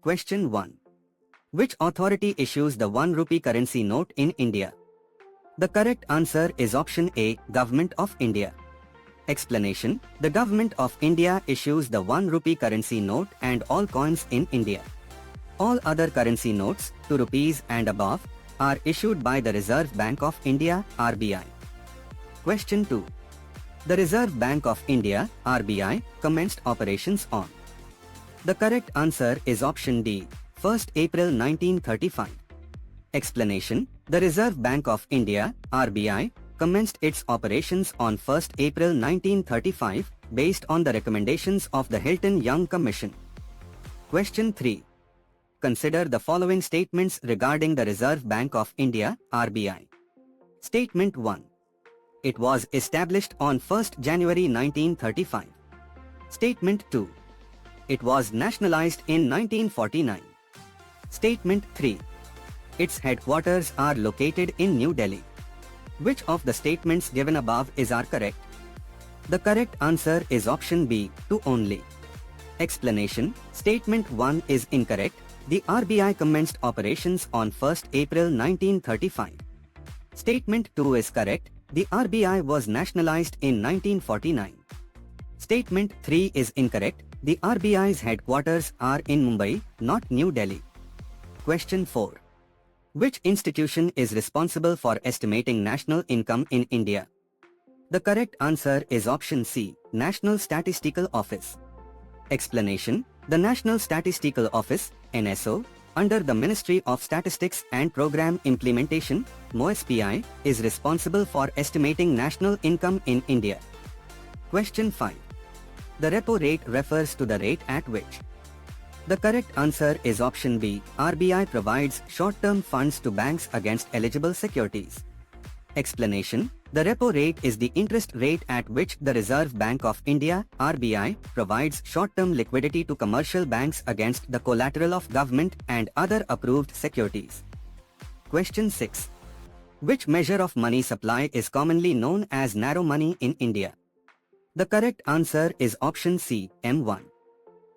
Question 1. Which authority issues the 1 rupee currency note in India? The correct answer is option A, Government of India. Explanation. The Government of India issues the 1 rupee currency note and all coins in India. All other currency notes, 2 rupees and above, are issued by the Reserve Bank of India, RBI. Question 2. The Reserve Bank of India, RBI, commenced operations on. The correct answer is option D, 1st April 1935. Explanation. The Reserve Bank of India, RBI, commenced its operations on 1st April 1935 based on the recommendations of the Hilton-Young Commission. Question 3. Consider the following statements regarding the Reserve Bank of India, RBI. Statement 1. It was established on 1st January 1935. Statement 2. It was nationalized in 1949. Statement 3. Its headquarters are located in New Delhi. Which of the statements given above are correct? The correct answer is option B, 2 only. Explanation. Statement 1 is incorrect. The RBI commenced operations on 1st April 1935. Statement 2 is correct. The RBI was nationalized in 1949. Statement 3 is incorrect. The RBI's headquarters are in Mumbai, not New Delhi. Question 4. Which institution is responsible for estimating national income in India? The correct answer is option C, National Statistical Office. Explanation. The National Statistical Office, NSO, under the Ministry of Statistics and Program Implementation, MoSPI, is responsible for estimating national income in India. Question 5. The repo rate refers to the rate at which. The correct answer is option B, RBI provides short-term funds to banks against eligible securities. Explanation. The repo rate is the interest rate at which the Reserve Bank of India, RBI, provides short-term liquidity to commercial banks against the collateral of government and other approved securities. Question 6. Which measure of money supply is commonly known as narrow money in India? The correct answer is option C, M1.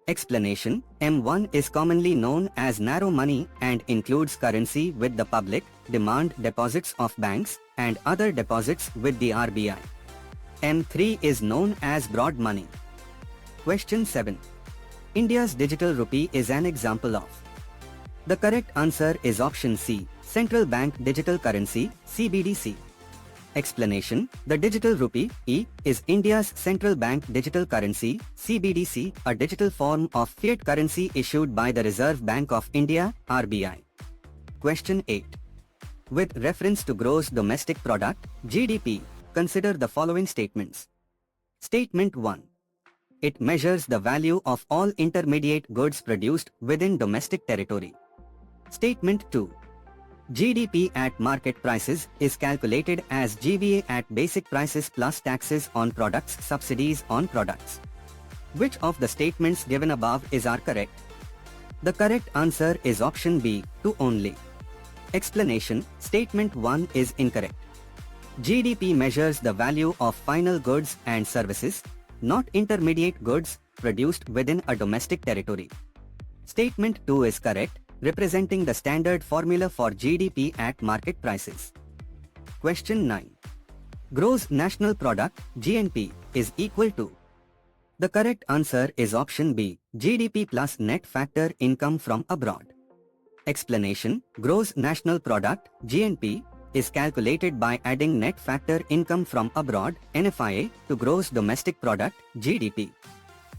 Explanation. M1 is commonly known as narrow money and includes currency with the public, demand deposits of banks, and other deposits with the RBI. M3 is known as broad money. Question 7. India's digital rupee is an example of. The correct answer is option C, Central Bank Digital Currency, CBDC. Explanation. The digital rupee, E, is India's central bank digital currency, CBDC, a digital form of fiat currency issued by the Reserve Bank of India, RBI. Question 8. With reference to gross domestic product, GDP, consider the following statements. Statement 1. It measures the value of all intermediate goods produced within domestic territory. Statement 2. GDP at market prices is calculated as GVA at basic prices plus taxes on products, subsidies on products. Which of the statements given above are correct? The correct answer is option B, 2 only. Explanation. Statement 1 is incorrect. GDP measures the value of final goods and services, not intermediate goods, produced within a domestic territory. Statement 2 is correct, representing the standard formula for GDP at market prices. Question 9. Gross National Product, GNP, is equal to. The correct answer is option B, GDP plus net factor income from abroad. Explanation. Gross National Product, GNP, is calculated by adding net factor income from abroad, NFIA, to gross domestic product, GDP.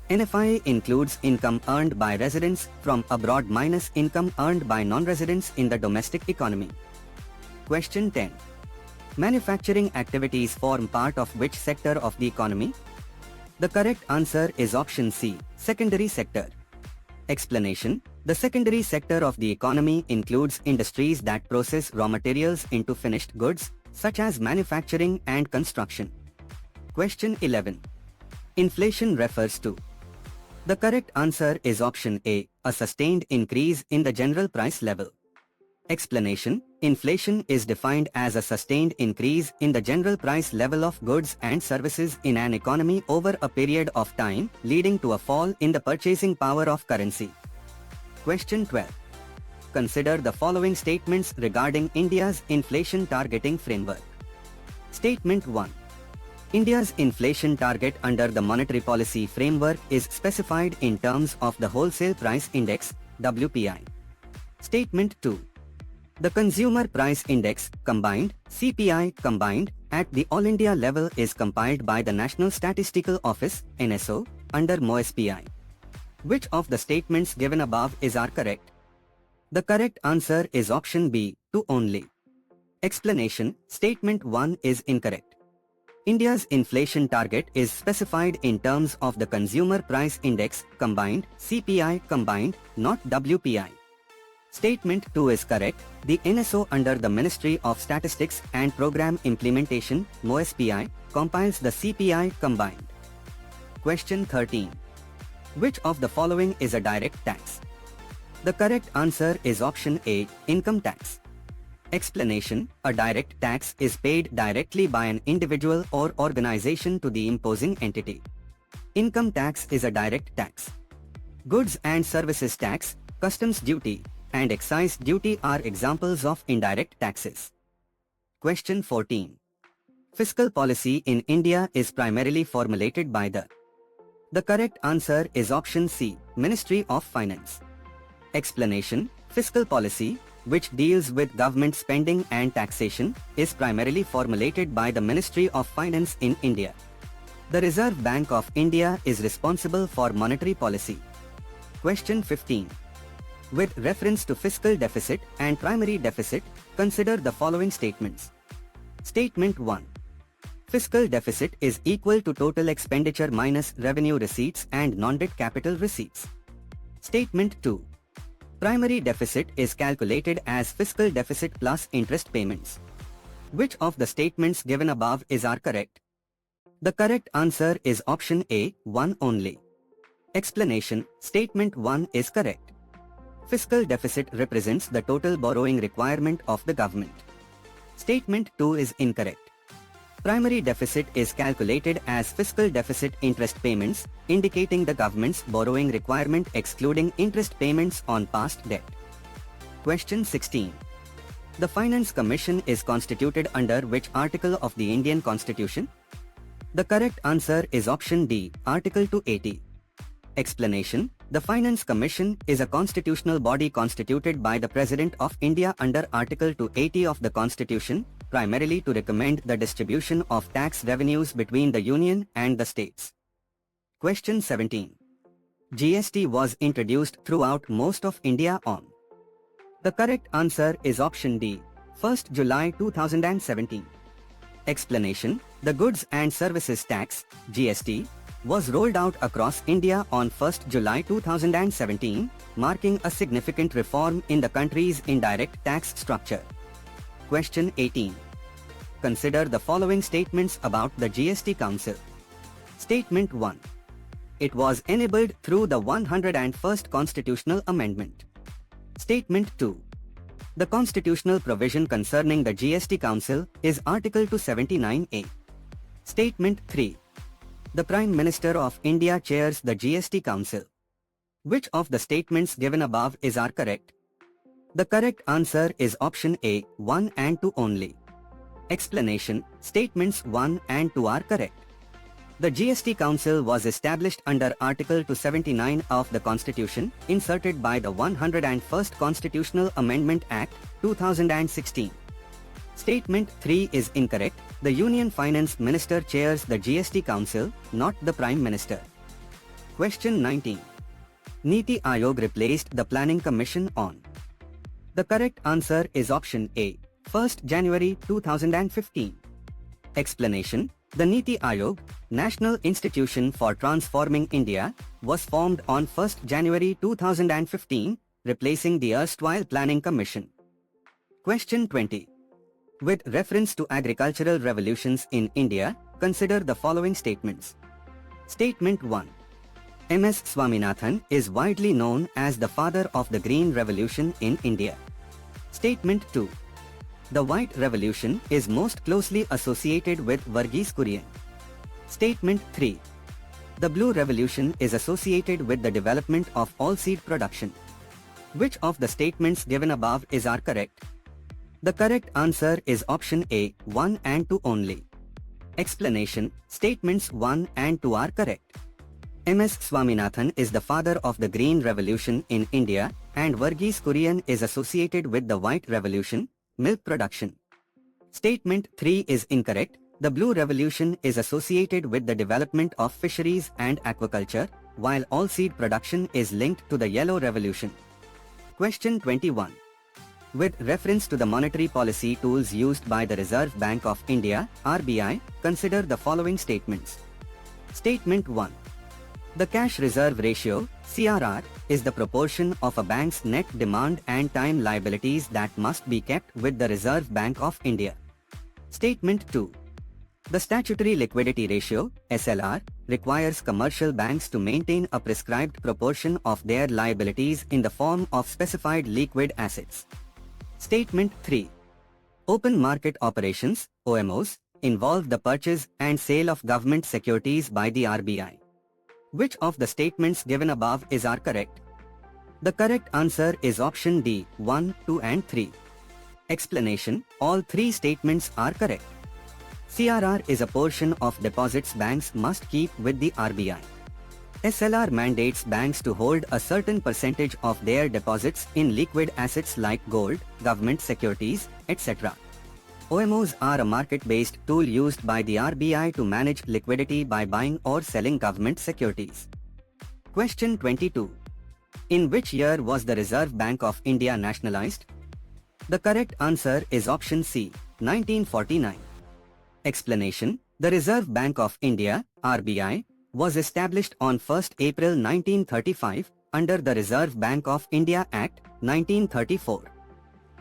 NFIA includes income earned by residents from abroad minus income earned by non-residents in the domestic economy. Question 10. Manufacturing activities form part of which sector of the economy? The correct answer is option C, secondary sector. Explanation. The secondary sector of the economy includes industries that process raw materials into finished goods, such as manufacturing and construction. Question 11. Inflation refers to. The correct answer is option A, a sustained increase in the general price level. Explanation. Inflation is defined as a sustained increase in the general price level of goods and services in an economy over a period of time, leading to a fall in the purchasing power of currency. Question 12. Consider the following statements regarding India's inflation targeting framework. Statement 1. India's inflation target under the monetary policy framework is specified in terms of the Wholesale Price Index, WPI. Statement 2. The Consumer Price Index, combined, CPI combined, at the All India level is compiled by the National Statistical Office, NSO, under MOSPI. Which of the statements given above are correct? The correct answer is option B, 2 only. Explanation: Statement 1 is incorrect. India's inflation target is specified in terms of the Consumer Price Index, combined, CPI combined, not WPI. Statement 2 is correct. The NSO under the Ministry of Statistics and Program Implementation, MOSPI, compiles the CPI combined. Question 13. Which of the following is a direct tax? The correct answer is option A, income tax. Explanation: A direct tax is paid directly by an individual or organization to the imposing entity. Income tax is a direct tax. Goods and services tax, customs duty, and excise duty are examples of indirect taxes. Question 14. Fiscal policy in India is primarily formulated by the. The correct answer is option C, Ministry of Finance. Explanation: Fiscal policy, which deals with government spending and taxation, is primarily formulated by the Ministry of Finance in India. The Reserve Bank of India is responsible for monetary policy. Question 15. With reference to fiscal deficit and primary deficit, consider the following statements. Statement 1. Fiscal deficit is equal to total expenditure minus revenue receipts and non-debt capital receipts. Statement 2. Primary deficit is calculated as fiscal deficit plus interest payments. Which of the statements given above are correct? The correct answer is option A, 1 only. Explanation: Statement 1 is correct. Fiscal deficit represents the total borrowing requirement of the government. Statement 2 is incorrect. Primary deficit is calculated as fiscal deficit interest payments, indicating the government's borrowing requirement excluding interest payments on past debt. Question 16. The Finance Commission is constituted under which article of the Indian Constitution? The correct answer is option D, Article 280. Explanation: The Finance Commission is a constitutional body constituted by the President of India under Article 280 of the Constitution, primarily to recommend the distribution of tax revenues between the Union and the states. Question 17. GST was introduced throughout most of India on. The correct answer is option D, 1st July 2017. Explanation: The Goods and Services Tax, GST, was rolled out across India on 1st July 2017, marking a significant reform in the country's indirect tax structure. Question 18. Consider the following statements about the GST Council. Statement 1. It was enabled through the 101st Constitutional Amendment. Statement 2. The constitutional provision concerning the GST Council is Article 279A. Statement 3. The Prime Minister of India chairs the GST Council. Which of the statements given above are correct? The correct answer is option A, 1 and 2 only. Explanation: Statements 1 and 2 are correct. The GST Council was established under Article 279 of the Constitution, inserted by the 101st Constitutional Amendment Act, 2016. Statement 3 is incorrect. The Union Finance Minister chairs the GST Council, not the Prime Minister. Question 19. Niti Aayog replaced the Planning Commission on. The correct answer is option A, 1st January 2015. Explanation: The Niti Aayog, National Institution for Transforming India, was formed on 1st January 2015, replacing the erstwhile Planning Commission. Question 20. With reference to agricultural revolutions in India, consider the following statements. Statement 1. M.S. Swaminathan is widely known as the father of the Green Revolution in India. Statement 2. The White Revolution is most closely associated with Verghese Kurian. Statement 3. The Blue Revolution is associated with the development of all-seed production. Which of the statements given above are correct? The correct answer is option A, 1 and 2 only. Explanation: statements 1 and 2 are correct. M.S. Swaminathan is the father of the Green Revolution in India, and Verghese Kurian is associated with the White Revolution, milk production. Statement 3 is incorrect. The Blue Revolution is associated with the development of fisheries and aquaculture, while all seed production is linked to the Yellow Revolution. Question 21. With reference to the monetary policy tools used by the Reserve Bank of India, RBI, consider the following statements. Statement 1. The cash reserve ratio, CRR, is the proportion of a bank's net demand and time liabilities that must be kept with the Reserve Bank of India. Statement 2. The statutory liquidity ratio, SLR, requires commercial banks to maintain a prescribed proportion of their liabilities in the form of specified liquid assets. Statement 3. Open market operations, OMOs, involve the purchase and sale of government securities by the RBI. Which of the statements given above are correct? The correct answer is option D, 1, 2 and 3. Explanation: all three statements are correct. CRR is a portion of deposits banks must keep with the RBI. SLR mandates banks to hold a certain percentage of their deposits in liquid assets like gold, government securities, etc. OMOs are a market-based tool used by the RBI to manage liquidity by buying or selling government securities. Question 22. In which year was the Reserve Bank of India nationalized? The correct answer is option C, 1949. Explanation: the Reserve Bank of India, RBI, was established on 1st April 1935 under the Reserve Bank of India Act, 1934.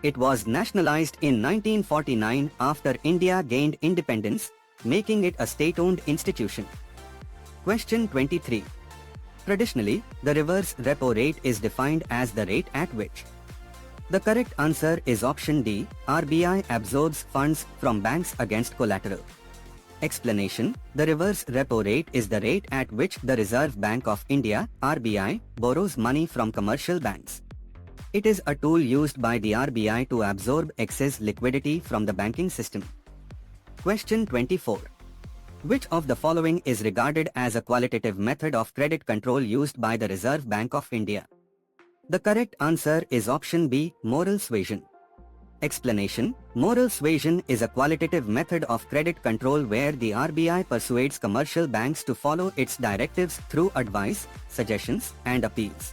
It was nationalized in 1949 after India gained independence, making it a state-owned institution. Question 23. Traditionally, the reverse repo rate is defined as the rate at which. The correct answer is option D, RBI absorbs funds from banks against collateral. Explanation: the reverse repo rate is the rate at which the Reserve Bank of India, RBI, borrows money from commercial banks. It is a tool used by the RBI to absorb excess liquidity from the banking system. Question 24. Which of the following is regarded as a qualitative method of credit control used by the Reserve Bank of India? The correct answer is option B, moral suasion. Explanation: moral suasion is a qualitative method of credit control where the RBI persuades commercial banks to follow its directives through advice, suggestions, and appeals.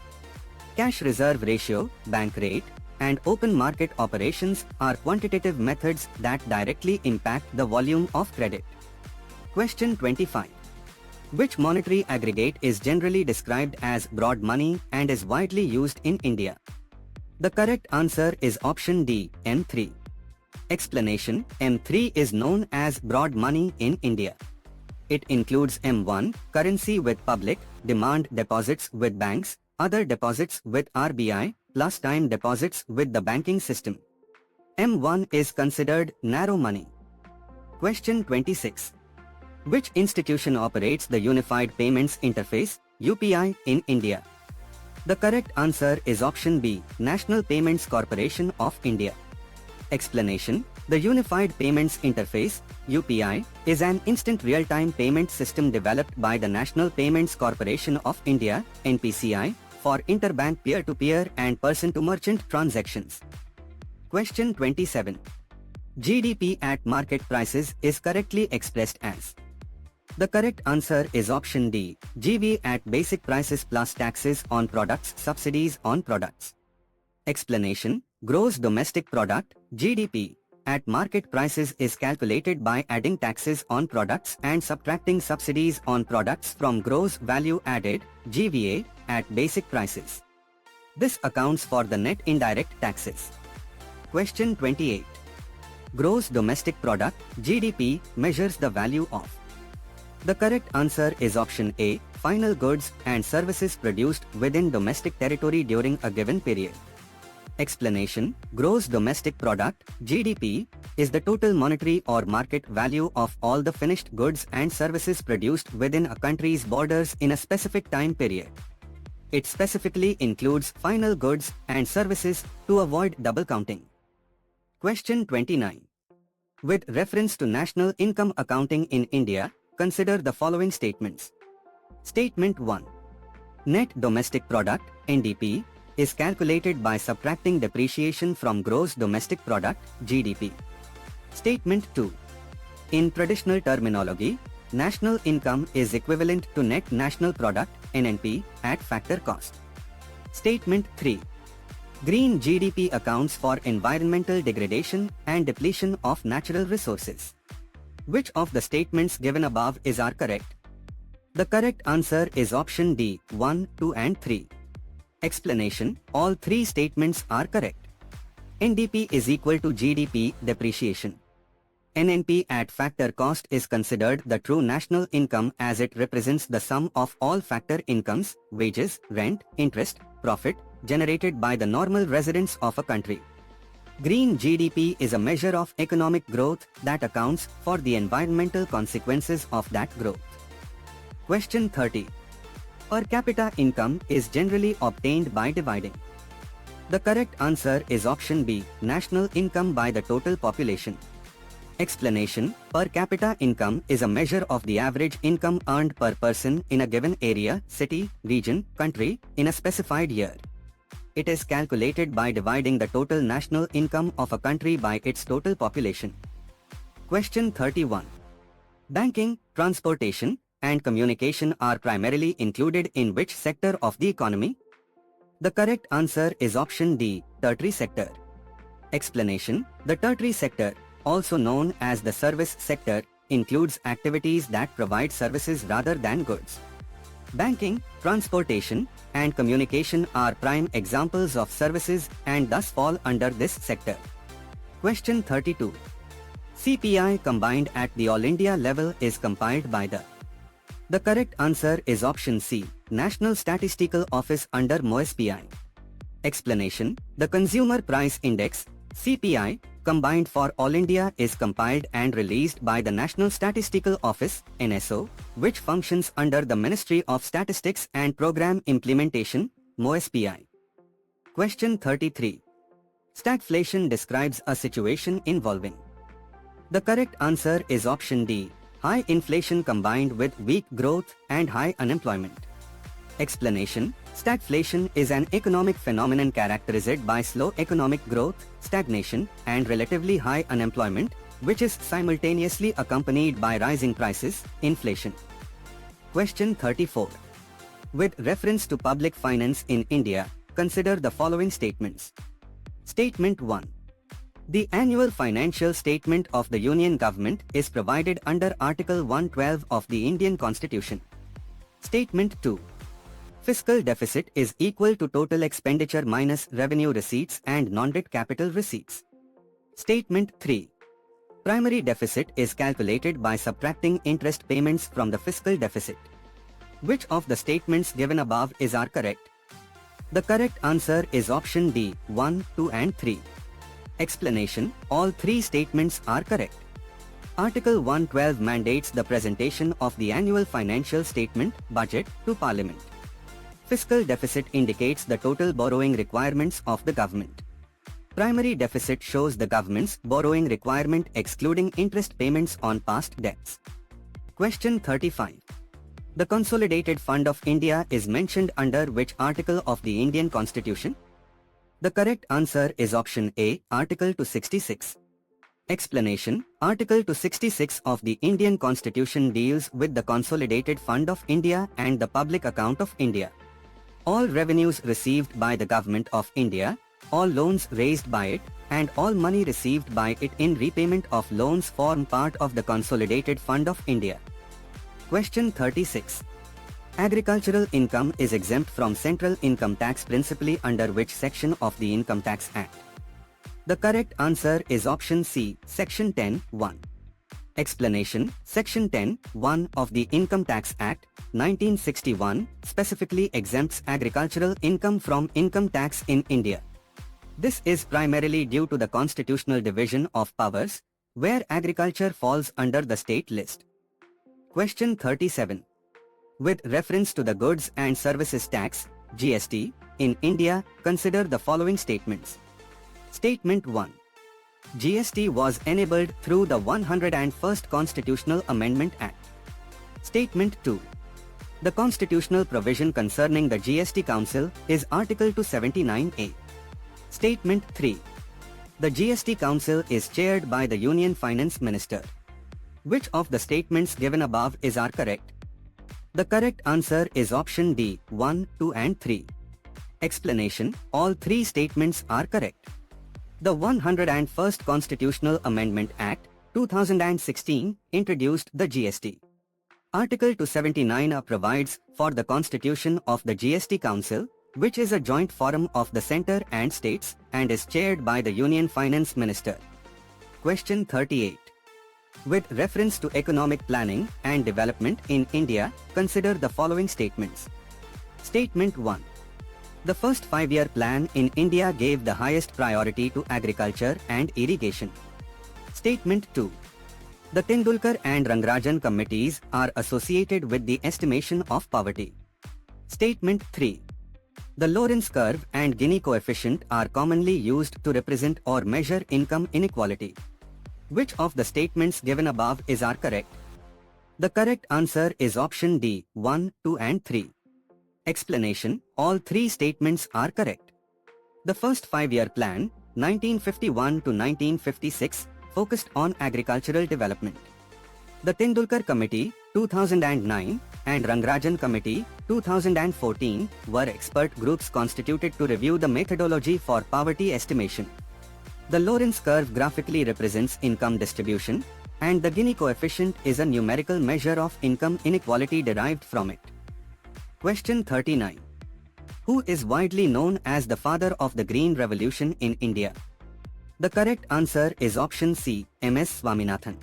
Cash reserve ratio, bank rate, and open market operations are quantitative methods that directly impact the volume of credit. Question 25. Which monetary aggregate is generally described as broad money and is widely used in India? The correct answer is option D, M3. Explanation: M3 is known as broad money in India. It includes M1, currency with public demand deposits with banks, other deposits with RBI, plus time deposits with the banking system. M1 is considered narrow money. Question 26. Which institution operates the Unified Payments Interface, UPI, in India? The correct answer is option B, National Payments Corporation of India. Explanation: the Unified Payments Interface, UPI, is an instant real-time payment system developed by the National Payments Corporation of India, NPCI, for interbank peer-to-peer and person-to-merchant transactions. Question 27. GDP at market prices is correctly expressed as. The correct answer is option D, GV at basic prices plus taxes on products, subsidies on products. Explanation: gross domestic product, GDP, at market prices is calculated by adding taxes on products and subtracting subsidies on products from gross value added, GVA, at basic prices. This accounts for the net indirect taxes. Question 28. Gross domestic product, GDP, measures the value of. The correct answer is option A, final goods and services produced within domestic territory during a given period. Explanation: gross domestic product, GDP, is the total monetary or market value of all the finished goods and services produced within a country's borders in a specific time period. It specifically includes final goods and services to avoid double counting. Question 29. With reference to national income accounting in India, consider the following statements. Statement 1. Net domestic product, NDP, is calculated by subtracting depreciation from gross domestic product, GDP. Statement 2. In traditional terminology, national income is equivalent to net national product, NNP, at factor cost. Statement 3. Green GDP accounts for environmental degradation and depletion of natural resources. Which of the statements given above is correct? The correct answer is option D, 1, 2 and 3. Explanation: all three statements are correct. NDP is equal to GDP depreciation. NNP at factor cost is considered the true national income as it represents the sum of all factor incomes, wages, rent, interest, profit, generated by the normal residents of a country. Green GDP is a measure of economic growth that accounts for the environmental consequences of that growth. Question 30. Per capita income is generally obtained by dividing. The correct answer is option B, national income by the total population. Explanation: per capita income is a measure of the average income earned per person in a given area, city, region, country, in a specified year. It is calculated by dividing the total national income of a country by its total population. Question 31. Banking, transportation, and communication are primarily included in which sector of the economy? The correct answer is option D, tertiary sector. Explanation: the tertiary sector, also known as the service sector, includes activities that provide services rather than goods. Banking, transportation, and communication are prime examples of services and thus fall under this sector. Question 32. CPI combined at the All India level is compiled by the. The correct answer is option C, National Statistical Office under MOSPI. Explanation: the Consumer Price Index, CPI, combined for all India is compiled and released by the National Statistical Office, NSO, which functions under the Ministry of Statistics and Program Implementation, MOSPI. Question 33. Stagflation describes a situation involving. The correct answer is option D, high inflation combined with weak growth and high unemployment. Explanation: stagflation is an economic phenomenon characterized by slow economic growth, stagnation, and relatively high unemployment, which is simultaneously accompanied by rising prices, inflation. Question 34. With reference to public finance in India, consider the following statements. Statement 1. The annual financial statement of the Union Government is provided under Article 112 of the Indian Constitution. Statement 2. Fiscal deficit is equal to total expenditure minus revenue receipts and non-debt capital receipts. Statement 3. Primary deficit is calculated by subtracting interest payments from the fiscal deficit. Which of the statements given above is correct? The correct answer is option D, 1, 2 and 3. Explanation: all three statements are correct. Article 112 mandates the presentation of the annual financial statement, budget, to Parliament. Fiscal deficit indicates the total borrowing requirements of the government. Primary deficit shows the government's borrowing requirement excluding interest payments on past debts. Question 35. The Consolidated Fund of India is mentioned under which article of the Indian Constitution? The correct answer is option A, Article 266. Explanation: Article 266 of the Indian Constitution deals with the Consolidated Fund of India and the Public Account of India. All revenues received by the Government of India, all loans raised by it, and all money received by it in repayment of loans form part of the Consolidated Fund of India. Question 36. Agricultural income is exempt from central income tax principally under which section of the Income Tax Act? The correct answer is option C, Section 10(1). Explanation: Section 10(1) of the Income Tax Act, 1961, specifically exempts agricultural income from income tax in India. This is primarily due to the constitutional division of powers, where agriculture falls under the state list. Question 37. With reference to the Goods and Services Tax, GST, in India, consider the following statements. Statement 1. GST was enabled through the 101st Constitutional Amendment Act. Statement 2. The constitutional provision concerning the GST Council is Article 279A. Statement 3. The GST Council is chaired by the Union Finance Minister. Which of the statements given above are correct? The correct answer is option D, 1, 2 and 3. Explanation: all three statements are correct. The 101st Constitutional Amendment Act, 2016, introduced the GST. Article 279A provides for the constitution of the GST Council, which is a joint forum of the centre and states and is chaired by the Union Finance Minister. Question 38. With reference to economic planning and development in India, consider the following statements. Statement 1. The first 5-year plan in India gave the highest priority to agriculture and irrigation. Statement 2. The Tendulkar and Rangarajan committees are associated with the estimation of poverty. Statement 3. The Lorenz curve and Gini coefficient are commonly used to represent or measure income inequality. Which of the statements given above are correct? The correct answer is option D, 1, 2 and 3. Explanation: all three statements are correct. The first 5-year plan, 1951 to 1956, focused on agricultural development. The Tendulkar Committee, 2009, and Rangarajan Committee, 2014, were expert groups constituted to review the methodology for poverty estimation. The Lorenz curve graphically represents income distribution, and the Gini coefficient is a numerical measure of income inequality derived from it. Question 39. Who is widely known as the father of the Green Revolution in India? The correct answer is option C, M.S. Swaminathan.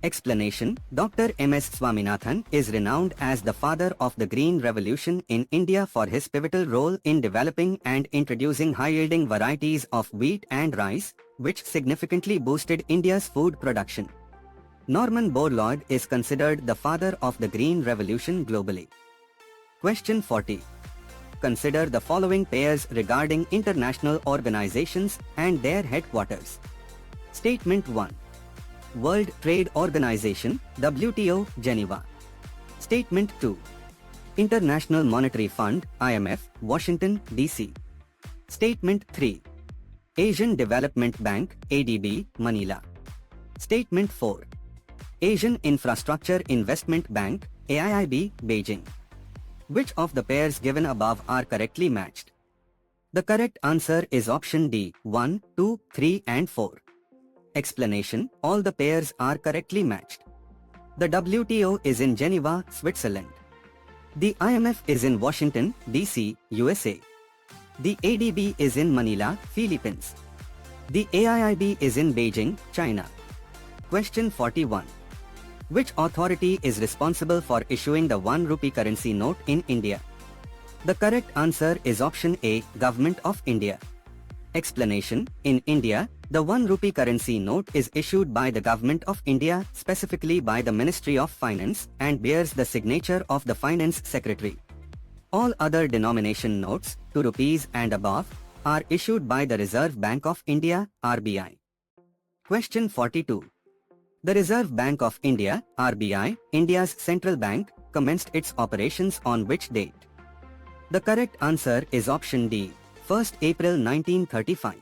Explanation: Dr. M.S. Swaminathan is renowned as the father of the Green Revolution in India for his pivotal role in developing and introducing high-yielding varieties of wheat and rice, which significantly boosted India's food production. Norman Borlaug is considered the father of the Green Revolution globally. Question 40. Consider the following pairs regarding international organizations and their headquarters. Statement 1. World Trade Organization, WTO, Geneva. Statement 2. International Monetary Fund, IMF, Washington, D.C. Statement 3. Asian Development Bank, ADB, Manila. Statement 4. Asian Infrastructure Investment Bank, AIIB, Beijing. Which of the pairs given above are correctly matched? The correct answer is option D, 1, 2, 3 and 4. Explanation: all the pairs are correctly matched. The WTO is in Geneva, Switzerland. The IMF is in Washington, D.C., USA. The ADB is in Manila, Philippines. The AIIB is in Beijing, China. Question 41. Which authority is responsible for issuing the 1 rupee currency note in India? The correct answer is option A, Government of India. Explanation: in India, the 1 rupee currency note is issued by the Government of India, specifically by the Ministry of Finance, and bears the signature of the Finance Secretary. All other denomination notes, 2 rupees and above, are issued by the Reserve Bank of India, RBI. Question 42. The Reserve Bank of India, RBI, India's central bank, commenced its operations on which date? The correct answer is option D, 1st April 1935.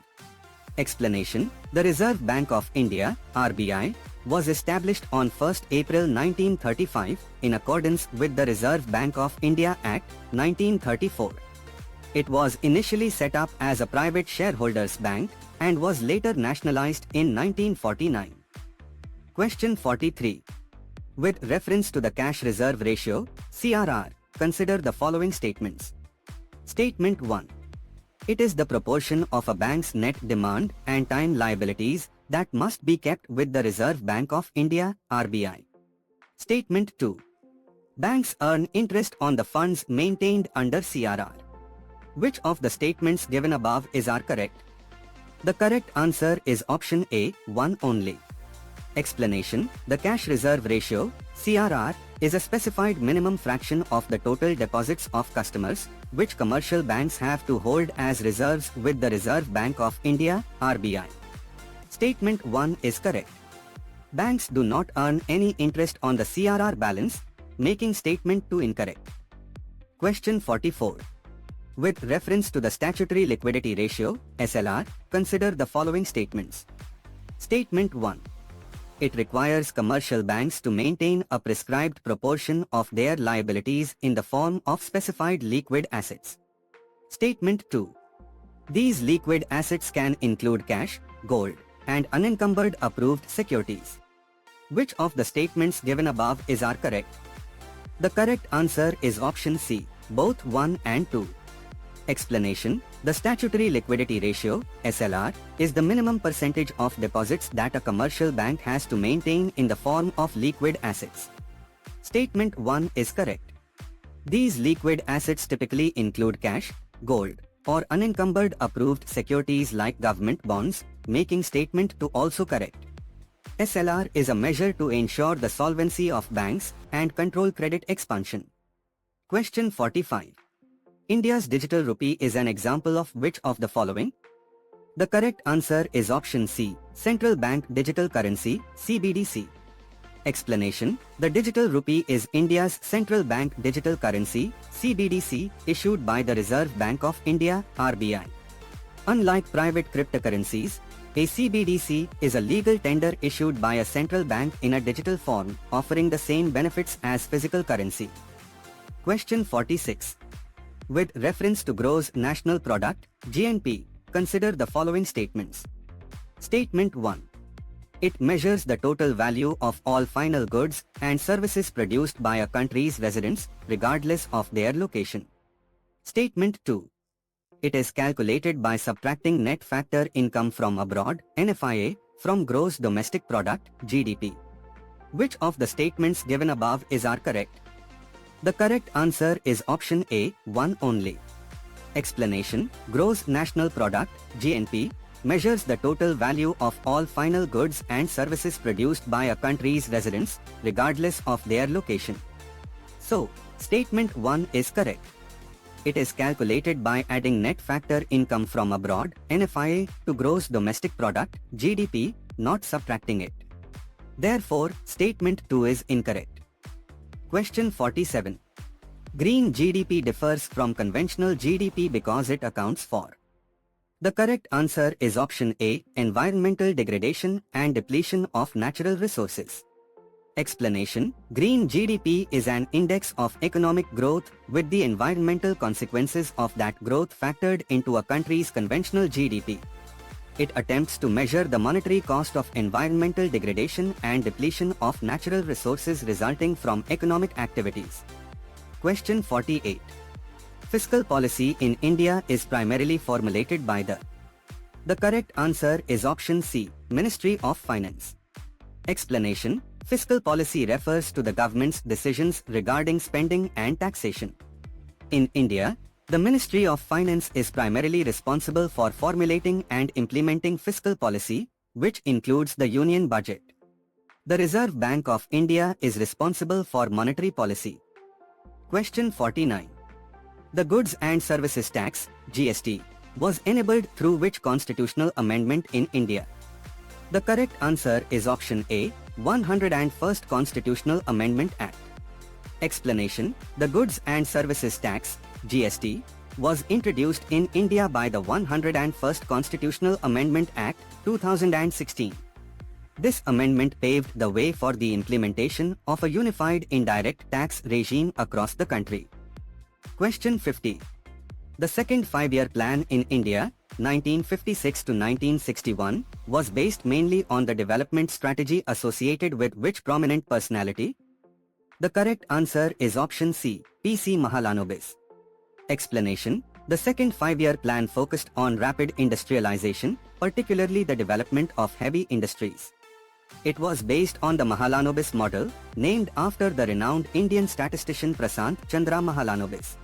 Explanation: the Reserve Bank of India, RBI, was established on 1st April 1935 in accordance with the Reserve Bank of India Act, 1934. It was initially set up as a private shareholders bank and was later nationalized in 1949. Question 43. With reference to the cash reserve ratio, CRR, consider the following statements. Statement 1. It is the proportion of a bank's net demand and time liabilities that must be kept with the Reserve Bank of India, RBI. Statement 2. Banks earn interest on the funds maintained under CRR. Which of the statements given above are correct? The correct answer is option A, 1 only. Explanation: the cash reserve ratio, CRR, is a specified minimum fraction of the total deposits of customers, which commercial banks have to hold as reserves with the Reserve Bank of India, RBI? Statement 1 is correct. Banks do not earn any interest on the CRR balance, making statement 2 incorrect. Question 44. With reference to the statutory liquidity ratio, SLR, consider the following statements. Statement 1. It requires commercial banks to maintain a prescribed proportion of their liabilities in the form of specified liquid assets. Statement 2. These liquid assets can include cash, gold, and unencumbered approved securities. Which of the statements given above are correct? The correct answer is option C, both 1 and 2. Explanation: the statutory liquidity ratio, SLR, is the minimum percentage of deposits that a commercial bank has to maintain in the form of liquid assets. Statement 1 is correct. These liquid assets typically include cash, gold, or unencumbered approved securities like government bonds, making statement 2 also correct. SLR is a measure to ensure the solvency of banks and control credit expansion. Question 45. India's digital rupee is an example of which of the following? The correct answer is option C, Central Bank Digital Currency, CBDC. Explanation: the digital rupee is India's central bank digital currency, CBDC, issued by the Reserve Bank of India, RBI. Unlike private cryptocurrencies, a CBDC is a legal tender issued by a central bank in a digital form, offering the same benefits as physical currency. Question 46. With reference to Gross National Product, GNP, consider the following statements. Statement 1. It measures the total value of all final goods and services produced by a country's residents, regardless of their location. Statement 2. It is calculated by subtracting net factor income from abroad, NFIA, from gross domestic product, GDP. Which of the statements given above are correct? The correct answer is option A, 1 only. Explanation: Gross National Product, GNP, measures the total value of all final goods and services produced by a country's residents, regardless of their location. So, statement 1 is correct. It is calculated by adding net factor income from abroad, NFIA, to gross domestic product, GDP, not subtracting it. Therefore, statement 2 is incorrect. Question 47. Green GDP differs from conventional GDP because it accounts for. The correct answer is option A, environmental degradation and depletion of natural resources. Explanation: Green GDP is an index of economic growth with the environmental consequences of that growth factored into a country's conventional GDP. It attempts to measure the monetary cost of environmental degradation and depletion of natural resources resulting from economic activities. Question 48. Fiscal policy in India is primarily formulated by the. The correct answer is option C, Ministry of Finance. Explanation: Fiscal policy refers to the government's decisions regarding spending and taxation. In India, the Ministry of Finance is primarily responsible for formulating and implementing fiscal policy, which includes the union budget. The Reserve Bank of India is responsible for monetary policy. Question 49. The Goods and Services Tax, GST, was enabled through which constitutional amendment in India? The correct answer is option A, 101st Constitutional Amendment Act. Explanation: the Goods and Services Tax, GST, was introduced in India by the 101st Constitutional Amendment Act, 2016. This amendment paved the way for the implementation of a unified indirect tax regime across the country. Question 50. The second five-year plan in India, 1956 to 1961, was based mainly on the development strategy associated with which prominent personality? The correct answer is option C, P.C. Mahalanobis. Explanation: the second five-year plan focused on rapid industrialization, particularly the development of heavy industries. It was based on the Mahalanobis model, named after the renowned Indian statistician Prasant Chandra Mahalanobis.